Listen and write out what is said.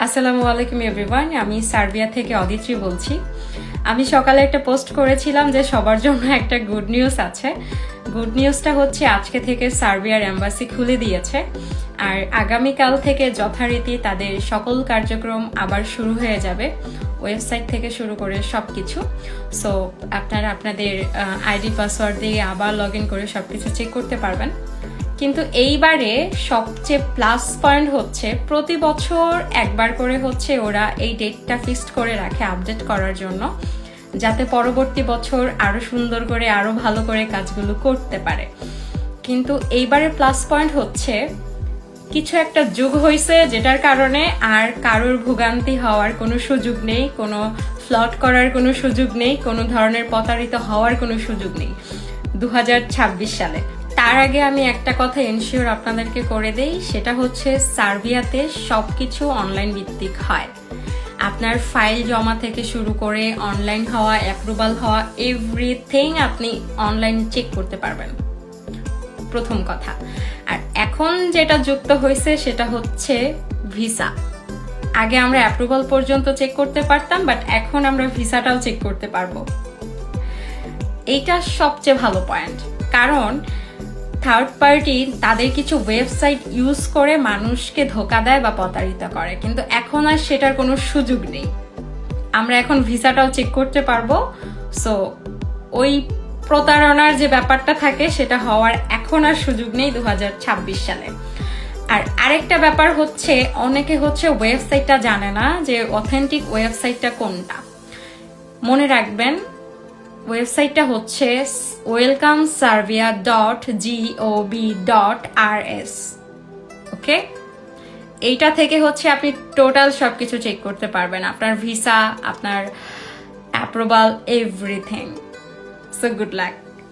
আসসালামু আলাইকুম এভরিওয়ান, আমি সার্বিয়া থেকে অদিত্রি বলছি। আমি সকালে একটা পোস্ট করেছিলাম যে সবার জন্য একটা গুড নিউজ আছে। গুড নিউজটা হচ্ছে আজকে থেকে সার্বিয়ার এম্বাসি খুলে দিয়েছে, আর আগামীকাল থেকে যথারীতি তাদের সকল কার্যক্রম আবার শুরু হয়ে যাবে, ওয়েবসাইট থেকে শুরু করে সব কিছু। সো আপনারা আপনাদের আইডি পাসওয়ার্ড দিয়ে আবার লগ ইন করে সব কিছু চেক করতে পারবেন। কিন্তু এইবারে সবচেয়ে প্লাস পয়েন্ট হচ্ছে প্রতি বছর একবার করে হচ্ছে ওরা এই ডেটটা ফিক্সড করে রাখে আপডেট করার জন্য, যাতে পরবর্তী বছর আরো সুন্দর করে আরো ভালো করে কাজগুলো করতে পারে। কিন্তু এইবারে প্লাস পয়েন্ট হচ্ছে কিছু একটা যুগ হয়েছে যেটার কারণে আর কারোর ভোগান্তি হওয়ার কোনো সুযোগ নেই, কোনো ফ্লট করার কোনো সুযোগ নেই, কোনো ধরনের প্রতারিত হওয়ার কোনো সুযোগ নেই 2026 সালে। তার আগে আমি একটা কথা এনশিওর আপনাদেরকে করে দেই, সেটা হচ্ছে সার্বিয়াতে সবকিছু অনলাইন ভিত্তিক হয়। আপনার ফাইল জমা থেকে শুরু করে অনলাইন হওয়া, অ্যাপ্রুভাল হওয়া, এভরিথিং আপনি অনলাইন চেক করতে পারবেন, প্রথম কথা। আর এখন যেটা যুক্ত হয়েছে সেটা হচ্ছে ভিসা। আগে আমরা অ্যাপ্রুভাল পর্যন্ত চেক করতে পারতাম, বাট এখন আমরা ভিসাটাও চেক করতে পারবো। এইটা সবচেয়ে ভালো পয়েন্ট, কারণ থার্ড পার্টি তাদের কিছু ওয়েবসাইট ইউজ করে মানুষকে ধোকা দেয় বা প্রতারিত করে, কিন্তু এখন আর সেটার কোনো সুযোগ নেই। আমরা এখন ভিসাটাও চেক করতে পারবো। সো ওই প্রতারণার যে ব্যাপারটা থাকে সেটা হওয়ার এখন আর সুযোগ নেই 2026 সালে। আর আরেকটা ব্যাপার হচ্ছে, অনেকে হচ্ছে ওয়েবসাইটটা জানে না যে অথেন্টিক ওয়েবসাইটটা কোনটা। মনে রাখবেন, ওয়েবসাইটটা হচ্ছে welcomeserbia.gov.rs। ওকে, এইটা থেকে হচ্ছে আপনি টোটাল সবকিছু চেক করতে পারবেন, আপনার ভিসা, আপনার approval, everything. So good luck.